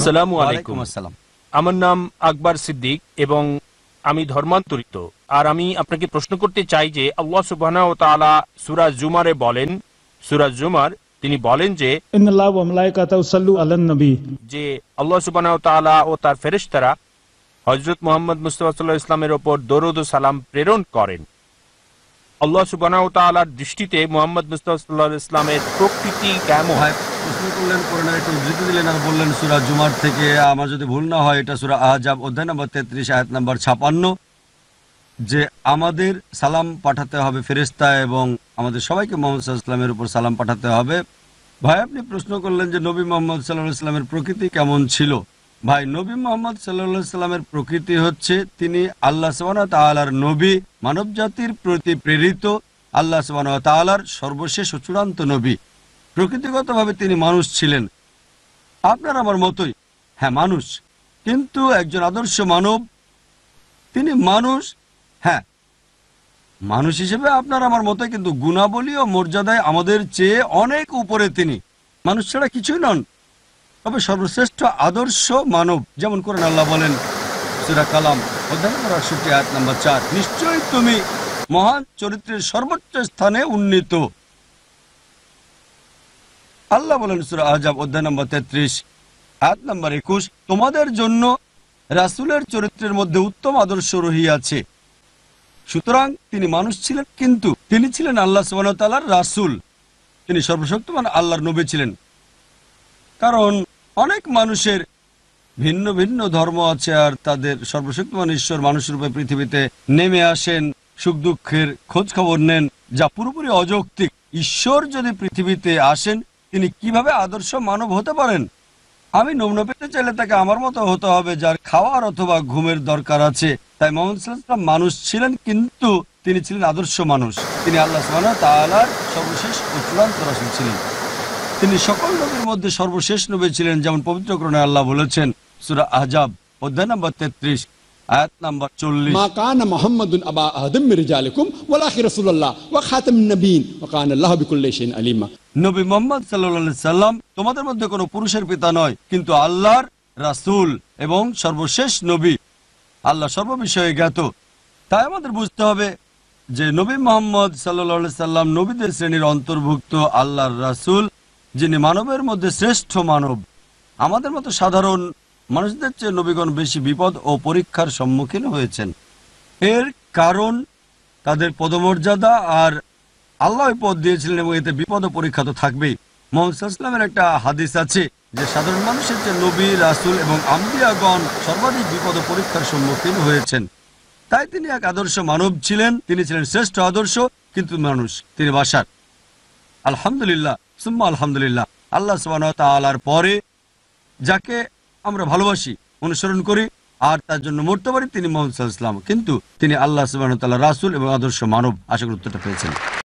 আসসালামু আলাইকুম। আমার নাম আকবর সিদ্দিক এবং আমি ধর্মান্তরিত। আর আমি আপনাকে প্রশ্ন করতে চাই যে আল্লাহ সুবহানাহু ওয়া তাআলা সূরা জুমারে বলেন, সূরা জুমার তিনি বলেন যে ইন্নাল্লাহা ওয়া মালাইকাতাহু ইউসাল্লু আলান নবী, যে আল্লাহ সুবহানাহু ওয়া তাআলা ও তার ফেরেশতারা হযরত মুহাম্মদ মুস্তাফা সাল্লাল্লাহু আলাইহি ওয়াসাল্লামের উপর দরুদ ও সালাম প্রেরণ করেন। আল্লাহ সুবহানাহু ওয়া তাআলার দৃষ্টিতে মুহাম্মদ মুস্তাফা সাল্লাল্লাহু আলাইহি ওয়াসাল্লামের প্রকৃতি কেমন? প্রশ্ন করলেন, কোরআনের একটু উদ্ধৃতি দিলেন আর বললেন সূরা জুমার থেকে। আমার যদি ভুল না হয় এটা সূরা আহজাব অধ্যায় নম্বর 33 আয়াত নম্বর 56, যে আমাদের সালাম পাঠাতে হবে ফেরেশতা এবং আমাদের সবাইকে মুহাম্মদ সাল্লাল্লাহু আলাইহি ওয়াসাল্লামের উপর সালাম পাঠাতে হবে। ভাই আপনি প্রশ্ন করলেন যে নবী মুহাম্মদ সাল্লাল্লাহু আলাইহি ওয়াসাল্লামের প্রকৃতি কেমন ছিল। ভাই নবী মুহাম্মদ সাল্লাল্লাহু আলাইহি ওয়াসাল্লামের প্রকৃতি হচ্ছে তিনি আল্লাহ সুবহানাহু ওয়া তাআলার নবী, মানব জাতির প্রতি প্রেরিত আল্লাহ সুবহানাহু ওয়া তাআলার সর্বশেষ ও চূড়ান্ত নবী। প্রকৃতিগতভাবে তিনি মানুষ ছিলেন, আপনার আমার মতোই, হ্যাঁ মানুষ, কিন্তু একজন আদর্শ মানব। তিনি মানুষ, হ্যাঁ মানুষ হিসেবে আপনার আমার মতোই, কিন্তু গুণাবলী ও মর্যাদায় আমাদের চেয়ে অনেক উপরে। তিনি মানুষ ছাড়া কিছুই নন, তবে সর্বশ্রেষ্ঠ আদর্শ মানব। যেমন করেন আল্লাহ বলেন সূরা কালাম অধ্যায় নম্বর 68 আয়াত নম্বর 4, নিশ্চয়ই তুমি মহান চরিত্রের সর্বোচ্চ স্থানে উন্নীত। আল্লাহ বলেন সূরা আহজাব অধ্যায় নম্বর 33 আয়াত নম্বর 21, তোমাদের জন্য রাসূলের চরিত্রের মধ্যে উত্তম আদর্শ রহিয়াছে। সুতরাং তিনি মানুষ ছিলেন, কিন্তু তিনি ছিলেন আল্লাহ সুবহানাহু ওয়া তাআলার রাসূল। তিনি সর্বশক্তিমান আল্লাহর নবী ছিলেন। কারণ অনেক মানুষের ভিন্ন ভিন্ন ধর্ম আছে, আর তাদের সর্বশক্তিমান ঈশ্বর মানুষরূপে পৃথিবীতে নেমে আসেন, সুখ দুঃখের খোঁজ খবর নেন, যা পুরোপুরি অযৌক্তিক। ঈশ্বর যদি পৃথিবীতে আসেন, তিনি কিভাবে আদর্শ মানব হতে পারেন? আমি নমুনা পেতে চাইলে তাকে আমার মতো হতে হবে, যার খাওয়ার অথবা ঘুমের দরকার আছে। তাই মুহাম্মদ সাল্লাল্লাহু আলাইহি ওয়াসাল্লাম মানুষ ছিলেন, কিন্তু তিনি ছিলেন আদর্শ মানুষ। তিনি আল্লাহ সুবহানাহু ওয়া তাআলার সর্বশেষ ও চূড়ান্ত রাসূল ছিলেন। তিনি সকল নবীর মধ্যে সর্বশেষ নবী ছিলেন, যেমন পবিত্র কোরআনে আল্লাহ বলেছেন সূরা আহজাব অধ্যায় নম্বর 33 আয়াত নম্বর 40, মা কানা মুহাম্মাদুন আবা আহাদিম মির রিজালিকুম ওয়ালাকি রাসূলুল্লাহ ওয়া খাতামুন নবিয়্যিন ওয়া কানা আল্লাহু বিকুল্লি শাইইন আলিমা। নবী মুহাম্মদ সাল্লাল্লাহু আলাইহি সাল্লাম তোমাদের মধ্যে কোনো পুরুষের পিতা নয়, কিন্তু আল্লাহর রাসূল এবং সর্বশেষ নবী। আল্লাহ সর্ববিষয়ে জ্ঞাত। তাই আমাদের বুঝতে হবে যে নবী মুহাম্মদ সাল্লাল্লাহু আলাইহি সাল্লাম নবীদের শ্রেণীর অন্তর্ভুক্ত আল্লাহর রাসূল, যিনি মানবের মধ্যে শ্রেষ্ঠ মানব। আমাদের মতো সাধারণ মানুষদের চেয়ে নবীগণ বেশি বিপদ ও পরীক্ষার সম্মুখীন হয়েছেন। এর কারণ তাদের পদমর্যাদা, আর আল্লাহ পদ দিয়েছিলেন এবং এতে বিপদ ও পরীক্ষা তো থাকবেই। মুহাম্মদ সাল্লাল্লাহু আলাইহি ওয়াসাল্লামের একটা হাদিস আছে যে সাধারণ মানুষের চেয়ে নবী, রাসূল এবং আম্বিয়াগণ সর্বাধিক বিপদ ও পরীক্ষার সম্মুখীন হয়েছেন। তাই তিনি এক আদর্শ মানব ছিলেন, তিনি ছিলেন শ্রেষ্ঠ আদর্শ, কিন্তু মানুষ। তিনি বাশার। আলহামদুলিল্লাহ সুম্মা আলহামদুলিল্লাহ, আল্লাহ সুবহানাহু ওয়া তাআলার পরে যাকে আমরা ভালোবাসি, অনুসরণ করি আর তার জন্য মরতে পারি, তিনি মুহাম্মদ সাল্লাল্লাহু আলাইহি ওয়াসাল্লাম। কিন্তু তিনি আল্লাহ সুবহানাহু ওয়া তাআলার রাসূল এবং আদর্শ মানব। আশা করি উত্তরটা পেয়েছেন।